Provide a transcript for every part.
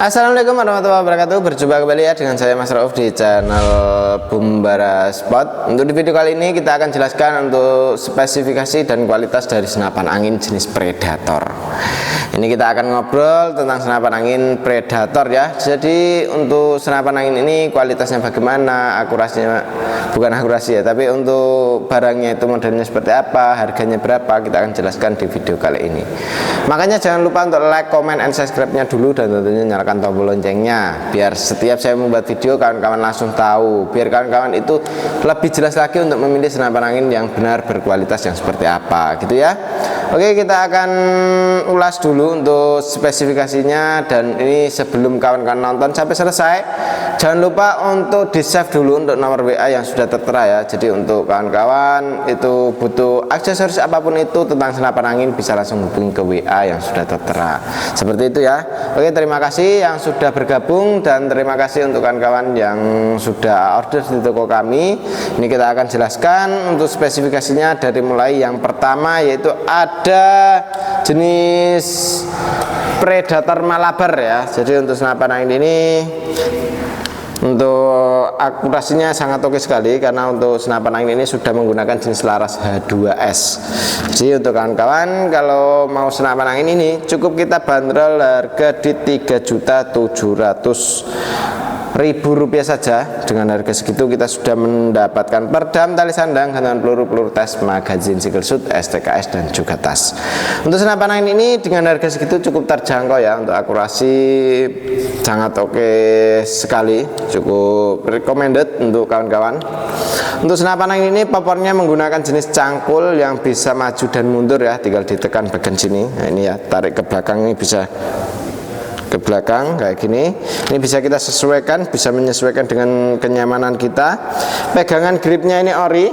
Assalamualaikum warahmatullahi wabarakatuh. Berjumpa kembali ya dengan saya Mas Rauf di channel Bumbara Spot. Untuk di video kali ini kita akan jelaskan untuk spesifikasi dan kualitas dari senapan angin jenis Predator. Ini kita akan ngobrol tentang senapan angin Predator ya. Jadi untuk senapan angin ini kualitasnya bagaimana, akurasinya, bukan akurasi ya, tapi untuk barangnya itu modelnya seperti apa, harganya berapa, kita akan jelaskan di video kali ini. Makanya jangan lupa untuk like, comment, and subscribe-nya dulu, dan tentunya nyalakan tombol loncengnya biar setiap saya membuat video kawan-kawan langsung tahu, biar kawan-kawan itu lebih jelas lagi untuk memilih senapan angin yang benar berkualitas yang seperti apa gitu ya. Oke, kita akan ulas dulu untuk spesifikasinya, dan ini sebelum kawan-kawan nonton sampai selesai jangan lupa untuk di save dulu untuk nomor WA yang sudah tertera ya. Jadi untuk kawan-kawan itu butuh aksesoris apapun itu tentang senapan angin bisa langsung hubungi ke WA yang sudah tertera seperti itu ya. Oke, terima kasih yang sudah bergabung, dan terima kasih untuk kawan-kawan yang sudah order di toko kami. Ini kita akan jelaskan untuk spesifikasinya dari mulai yang pertama, yaitu ada jenis Predator Malabar ya. Jadi untuk senapan angin ini untuk akurasinya sangat oke sekali, karena untuk senapan angin ini sudah menggunakan jenis laras H2S. Jadi untuk kawan-kawan kalau mau senapan angin ini cukup kita bandrol harga di Rp3.700.000 saja. Dengan harga segitu kita sudah mendapatkan perdam, tali sandang, gantungan peluru tes, magazin single shoot, STKS, dan juga tas. Untuk senapan angin ini dengan harga segitu cukup terjangkau ya. Untuk akurasi sangat oke sekali, cukup recommended untuk kawan-kawan. Untuk senapan angin ini popornya menggunakan jenis cangkul yang bisa maju dan mundur ya, tinggal ditekan bagian sini. Nah ini ya, tarik ke belakang ini bisa ke belakang kayak gini. Ini bisa kita sesuaikan, bisa menyesuaikan dengan kenyamanan kita. Pegangan gripnya ini ori,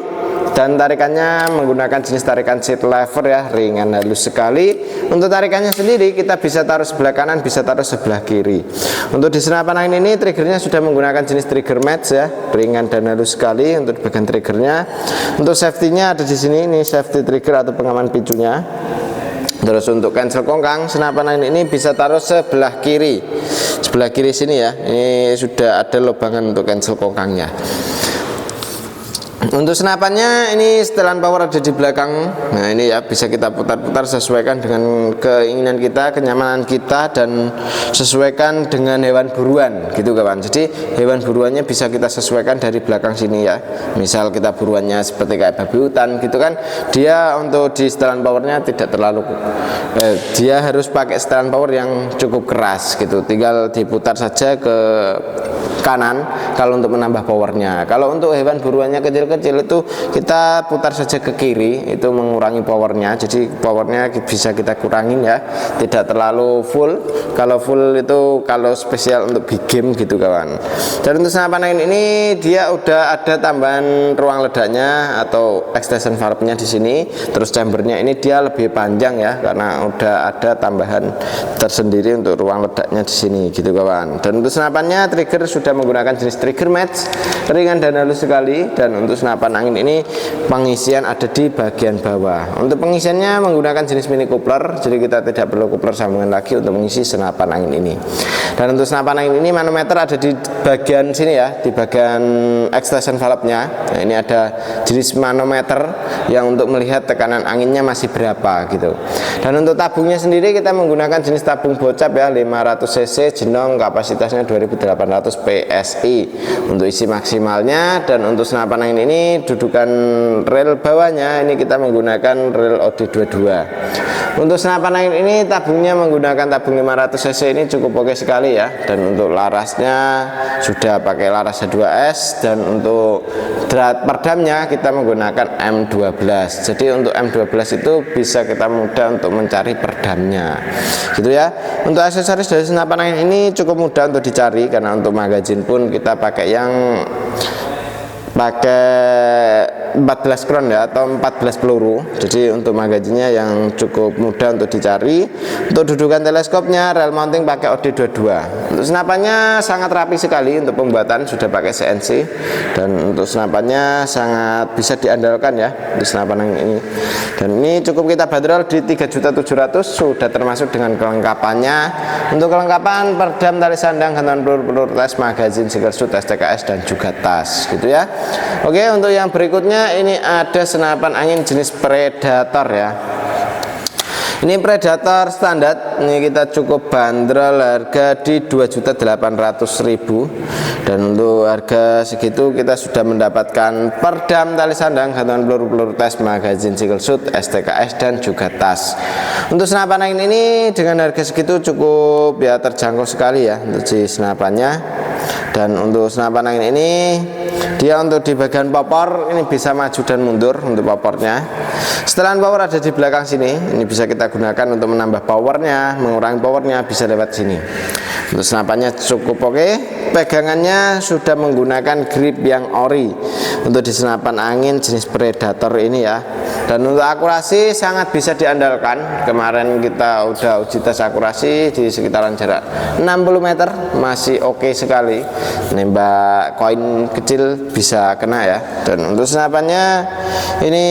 dan tarikannya menggunakan jenis tarikan seat lever ya, ringan halus sekali. Untuk tarikannya sendiri kita bisa taruh sebelah kanan, bisa taruh sebelah kiri. Untuk di senapan angin ini triggernya sudah menggunakan jenis trigger match ya, ringan dan halus sekali untuk bagian triggernya. Untuk safety-nya ada di sini, ini safety trigger atau pengaman picunya. Terus untuk cancel kongkang senapan angin ini bisa taruh sebelah kiri sini ya. Ini sudah ada lubangan untuk cancel kongkangnya. Untuk senapannya ini setelan power ada di belakang. Nah ini ya, bisa kita putar-putar sesuaikan dengan keinginan kita, kenyamanan kita, dan sesuaikan dengan hewan buruan gitu kawan. Jadi hewan buruannya bisa kita sesuaikan dari belakang sini ya. Misal kita buruannya seperti kayak babi hutan gitu kan, dia untuk di setelan powernya tidak terlalu dia harus pakai setelan power yang cukup keras gitu. Tinggal diputar saja ke kanan kalau untuk menambah powernya. Kalau untuk hewan buruannya kecil-kecil itu kita putar saja ke kiri, itu mengurangi powernya. Jadi powernya bisa kita kurangin ya, tidak terlalu full. Kalau full itu kalau spesial untuk big game gitu kawan. Dan untuk senapan angin ini dia udah ada tambahan ruang ledaknya atau extension valve-nya di sini. Terus chambernya ini dia lebih panjang ya, karena udah ada tambahan tersendiri untuk ruang ledaknya di sini gitu kawan. Dan untuk senapannya trigger sudah menggunakan jenis trigger match, ringan dan halus sekali. Dan untuk senapan angin ini pengisian ada di bagian bawah. Untuk pengisiannya menggunakan jenis mini coupler, jadi kita tidak perlu coupler sambungan lagi untuk mengisi senapan angin ini. Dan untuk senapan angin ini manometer ada di bagian sini ya, di bagian extension valve-nya. Nah, ini ada jenis manometer yang untuk melihat tekanan anginnya masih berapa gitu. Dan untuk tabungnya sendiri kita menggunakan jenis tabung bocap ya, 500 cc jenong, kapasitasnya 2800 PSI untuk isi maksimalnya. Dan untuk senapan angin ini dudukan rel bawahnya ini kita menggunakan rel OD22. Untuk senapan angin ini tabungnya menggunakan tabung 500 cc, ini cukup oke sekali ya. Dan untuk larasnya sudah pakai laras H2S, dan untuk perdamnya kita menggunakan M12. Jadi untuk M12 itu bisa kita mudah untuk mencari perdamnya gitu ya. Untuk aksesoris dari senapan angin ini cukup mudah untuk dicari, karena untuk magazin pun kita pakai yang 14 kron ya, atau 14 peluru. Jadi untuk magazinnya yang cukup mudah untuk dicari. Untuk dudukan teleskopnya rel mounting pakai OD22. Untuk senapannya sangat rapi sekali, untuk pembuatan sudah pakai CNC, dan untuk senapannya sangat bisa diandalkan ya untuk senapan yang ini. Dan ini cukup kita bandrol di 3.700.000, sudah termasuk dengan kelengkapannya. Untuk kelengkapan peredam, tali sandang, gantungan peluru tes, magazin, single shoot, STKS, dan juga tas gitu ya. Oke, untuk yang berikutnya ini ada senapan angin jenis Predator ya. Ini Predator standar, ini kita cukup bandrol harga di 2.800.000, dan untuk harga segitu kita sudah mendapatkan perdam, tali sandang, gantungan peluru tes, magazin, single shoot, STKS, dan juga tas. Untuk senapan angin ini dengan harga segitu cukup ya terjangkau sekali ya untuk si senapannya. Dan untuk senapan angin ini dia untuk di bagian popor ini bisa maju dan mundur untuk popornya. Setelan power ada di belakang sini, ini bisa kita gunakan untuk menambah powernya, mengurangi powernya, bisa lewat sini. Untuk senapannya cukup oke. Pegangannya sudah menggunakan grip yang ori untuk di senapan angin jenis Predator ini ya. Dan untuk akurasi sangat bisa diandalkan. Kemarin kita udah uji tes akurasi di sekitaran jarak 60 meter, masih oke sekali. Nembak koin kecil bisa kena ya. Dan untuk senapannya ini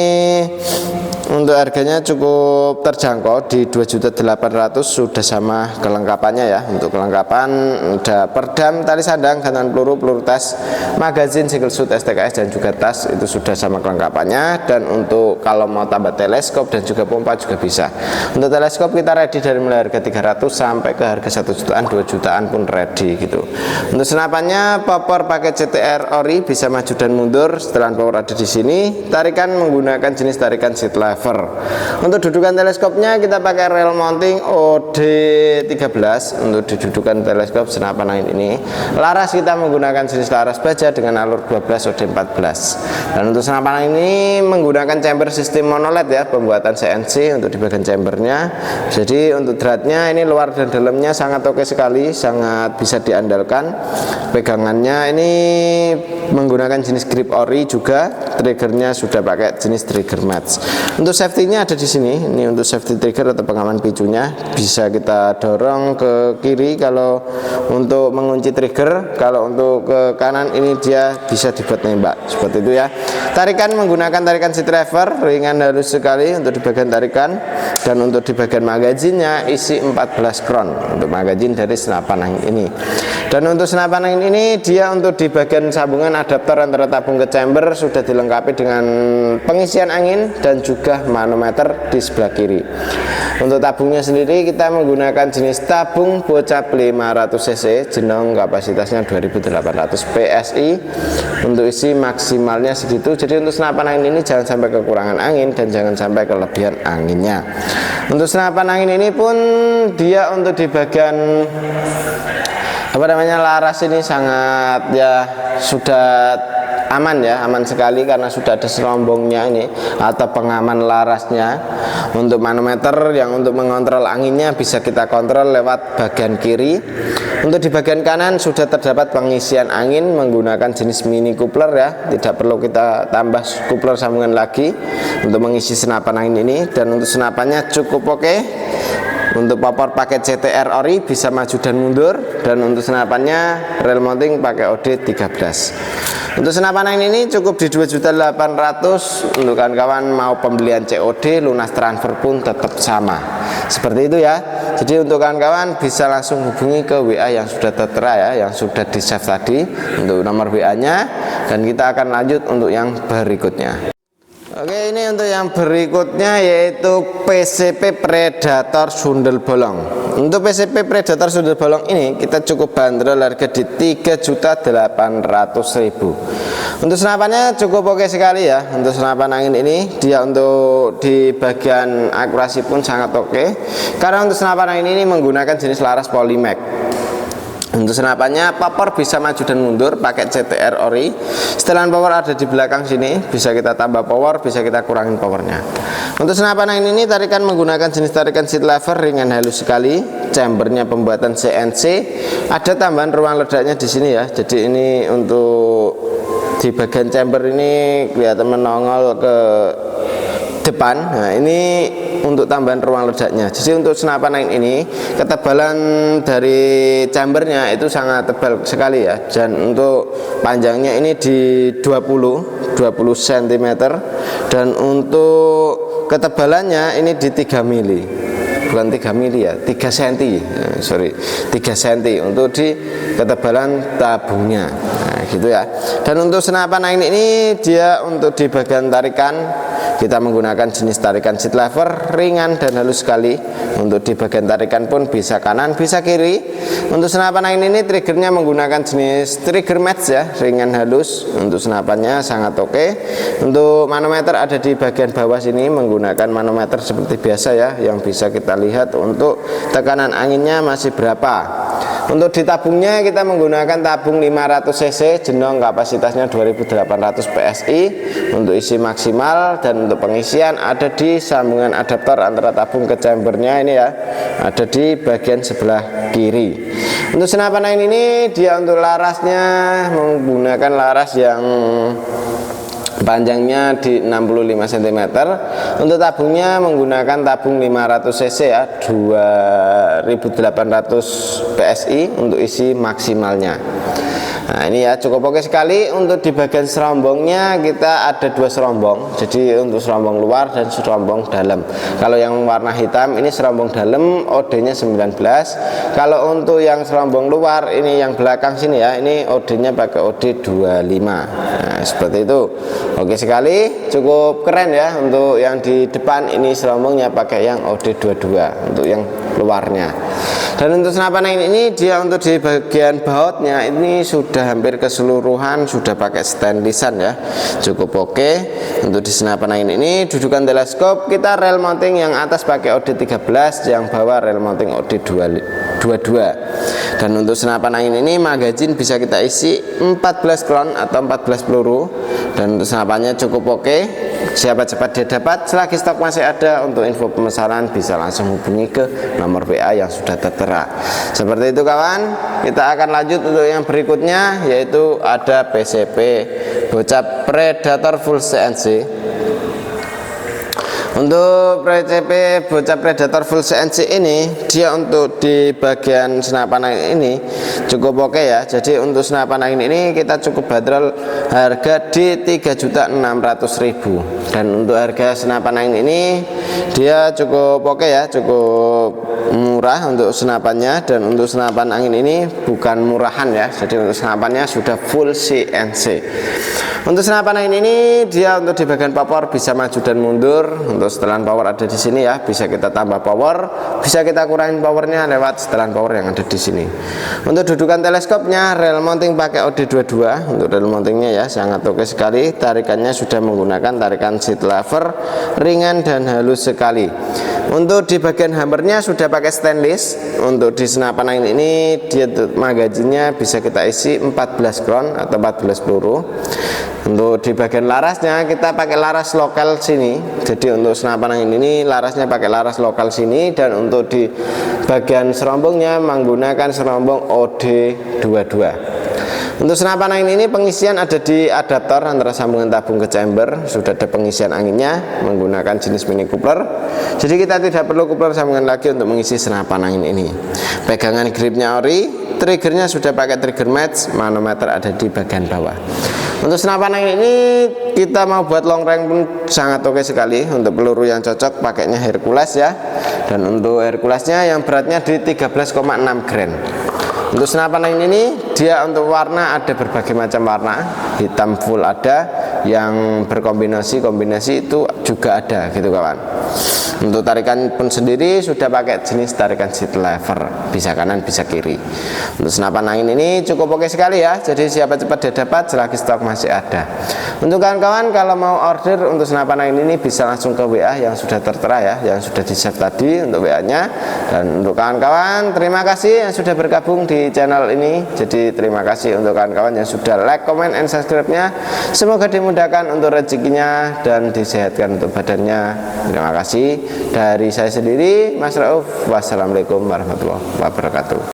untuk harganya cukup terjangkau di 2.800.000, sudah sama kelengkapannya ya. Untuk kelengkapan ada perdam, tali sandang, gantungan peluru tes, magazin, single shoot, STKS, dan juga tas, itu sudah sama kelengkapannya. Dan untuk kalau mau tambah teleskop dan juga pompa juga bisa. Untuk teleskop kita ready dari mulai harga 300 sampai ke harga 1 jutaan, 2 jutaan pun ready gitu. Untuk senapannya popor pakai CTR ori, bisa maju dan mundur. Setelan power ada di sini. Tarikan menggunakan jenis tarikan seat lever. Untuk dudukan teleskopnya kita pakai rel mounting OD13 untuk didudukan teleskop senapan angin ini. Laras kita menggunakan jenis laras baja dengan alur 12 OD14. Dan untuk senapan angin ini menggunakan chamber sistem monoled ya, pembuatan CNC untuk di bagian chambernya. Jadi untuk dratnya ini luar dan dalamnya sangat oke sekali, sangat bisa diandalkan. Pegangannya ini menggunakan jenis grip ori juga. Triggernya sudah pakai jenis trigger match. Untuk safety-nya ada di sini. Ini untuk safety trigger atau pengaman picunya, bisa kita dorong ke kiri kalau untuk mengunci trigger. Kalau untuk ke kanan ini dia bisa dibuat nembak seperti itu ya. Tarikan menggunakan tarikan seat lever, ringan halus sekali untuk di bagian tarikan. Dan untuk di bagian magazinnya isi 14 kron untuk magazin dari senapan angin ini. Dan untuk senapan angin ini dia untuk di bagian sambungan adaptor antara tabung ke chamber sudah dilengkapi dengan pengisian angin dan juga manometer di sebelah kiri. Untuk tabungnya sendiri kita menggunakan jenis tabung bocap 500 cc, jenong kapasitasnya 2800 PSI. Untuk isi maksimalnya segitu. Jadi untuk senapan angin ini jangan sampai kekurangan angin dan jangan sampai kelebihan anginnya. Untuk senapan angin ini pun dia untuk di bagian laras ini sangat ya sudah aman ya, aman sekali karena sudah ada serombongnya ini atau pengaman larasnya. Untuk manometer yang untuk mengontrol anginnya bisa kita kontrol lewat bagian kiri. Untuk di bagian kanan sudah terdapat pengisian angin menggunakan jenis mini coupler ya, tidak perlu kita tambah coupler sambungan lagi untuk mengisi senapan angin ini. Dan untuk senapannya cukup oke. Untuk popor pakai CTR ori, bisa maju dan mundur. Dan untuk senapannya rel mounting pakai OD13. Untuk senapan angin ini cukup di 2.800.000. Untuk kawan-kawan mau pembelian COD, lunas transfer pun tetap sama seperti itu ya. Jadi untuk kawan-kawan bisa langsung hubungi ke WA yang sudah tertera ya, yang sudah di save tadi untuk nomor WA nya. Dan kita akan lanjut untuk yang berikutnya. Oke, ini untuk yang berikutnya yaitu PCP Predator sundel bolong. Untuk PCP Predator sundel bolong ini kita cukup bandrol harga di 3.800.000. Untuk senapannya cukup oke sekali ya. Untuk senapan angin ini dia untuk di bagian akurasi pun sangat oke. Karena untuk senapan angin ini menggunakan jenis laras Polymac. Untuk senapannya popor bisa maju dan mundur pakai CTR ori. Setelan power ada di belakang sini, bisa kita tambah power, bisa kita kurangin powernya. Untuk senapan angin ini tarikan menggunakan jenis tarikan seat lever, ringan halus sekali. Chambernya pembuatan CNC. Ada tambahan ruang ledaknya di sini ya. Jadi ini untuk di bagian chamber ini kelihatan menongol ke depan. Nah, ini untuk tambahan ruang ledaknya. Jadi untuk senapan angin ini ketebalan dari chambernya itu sangat tebal sekali ya. Dan untuk panjangnya ini di 20 cm dan untuk ketebalannya ini di 3 mili. Bukan 3 mili ya, 3 cm. Sorry, 3 cm untuk di ketebalan tabungnya. Nah, gitu ya. Dan untuk senapan angin ini dia untuk di bagian tarikan kita menggunakan jenis tarikan seat lever ringan dan halus sekali. Untuk di bagian tarikan pun bisa kanan bisa kiri. Untuk senapan angin ini triggernya menggunakan jenis trigger match ya, ringan halus. Untuk senapannya sangat oke. Untuk manometer ada di bagian bawah sini, menggunakan manometer seperti biasa ya, yang bisa kita lihat untuk tekanan anginnya masih berapa. Untuk di tabungnya kita menggunakan tabung 500 cc jenong, kapasitasnya 2800 PSI untuk isi maksimal. Dan untuk pengisian ada di sambungan adaptor antara tabung ke chambernya ini ya, ada di bagian sebelah kiri. Untuk senapan angin ini dia untuk larasnya menggunakan laras yang panjangnya di 65 cm. Untuk tabungnya menggunakan tabung 500 cc ya, 2800 PSI untuk isi maksimalnya. Nah ini ya cukup oke sekali. Untuk di bagian serombongnya kita ada 2 serombong, jadi untuk serombong luar dan serombong dalam. Kalau yang warna hitam ini serombong dalam, OD nya 19. Kalau untuk yang serombong luar ini yang belakang sini ya, ini OD nya pakai OD 25. Nah seperti itu, oke sekali, cukup keren ya. Untuk yang di depan ini serombongnya pakai yang OD 22 untuk yang luarnya. Dan untuk senapan angin ini dia untuk di bagian bautnya ini sudah hampir keseluruhan sudah pakai stainlessan ya, cukup oke. Untuk di senapan angin ini dudukan teleskop kita rel mounting yang atas pakai OD 13, yang bawah rel mounting OD 22. Dan untuk senapan angin ini magazin bisa kita isi 14 klon atau 14 peluru. Dan untuk senapannya cukup oke, siapa cepat dia dapat. Selagi stok masih ada, untuk info pemesanan bisa langsung hubungi ke nomor WA yang sudah tertera. Seperti itu kawan. Kita akan lanjut untuk yang berikutnya, yaitu ada PCP bocap Predator full CNC. Untuk PCP bocah Predator full CNC ini dia untuk di bagian senapan angin ini cukup oke ya. Jadi untuk senapan angin ini kita cukup bandrol harga di 3.600.000. Dan untuk harga senapan angin ini dia cukup oke ya, cukup murah untuk senapannya. Dan untuk senapan angin ini bukan murahan ya, jadi untuk senapannya sudah full CNC. Untuk senapan angin ini dia untuk di bagian power bisa maju dan mundur. Untuk setelan power ada di sini ya, bisa kita tambah power, bisa kita kurangin powernya lewat setelan power yang ada di sini. Untuk dudukan teleskopnya rel mounting pakai OD22. Untuk rel mountingnya ya sangat oke sekali. Tarikannya sudah menggunakan tarikan seat lever ringan dan halus sekali. Untuk di bagian hammernya sudah pakai stainless. Untuk di senapan angin ini dia magazinnya bisa kita isi 14 klon atau 14 peluru. Untuk di bagian larasnya kita pakai laras lokal sini. Jadi untuk senapan angin ini larasnya pakai laras lokal sini. Dan untuk di bagian serombongnya menggunakan serombong OD22. Untuk senapan angin ini pengisian ada di adaptor antara sambungan tabung ke chamber. Sudah ada pengisian anginnya menggunakan jenis mini coupler. Jadi kita tidak perlu coupler sambungan lagi untuk mengisi senapan angin ini. Pegangan gripnya ori, triggernya sudah pakai trigger match, manometer ada di bagian bawah. Untuk senapan angin ini kita mau buat long range pun sangat oke sekali. Untuk peluru yang cocok pakainya Hercules ya. Dan untuk Herculesnya yang beratnya di 13,6 gram. Untuk senapan angin ini dia untuk warna ada berbagai macam warna, hitam full ada, yang berkombinasi itu juga ada gitu kawan. Untuk tarikan pun sendiri sudah pakai jenis tarikan seat lever, bisa kanan bisa kiri. Untuk senapan angin ini cukup oke sekali ya. Jadi siapa cepat dia dapat selagi stok masih ada. Untuk kawan-kawan kalau mau order untuk senapan angin ini bisa langsung ke WA yang sudah tertera ya, yang sudah di save tadi untuk WA nya. Dan untuk kawan-kawan terima kasih yang sudah bergabung di channel ini. Jadi terima kasih untuk kawan-kawan yang sudah like, comment, and subscribe nya. Semoga dimudahkan untuk rezekinya dan disehatkan untuk badannya. Terima kasih. Dari saya sendiri Mas Rauf, wassalamualaikum warahmatullahi wabarakatuh.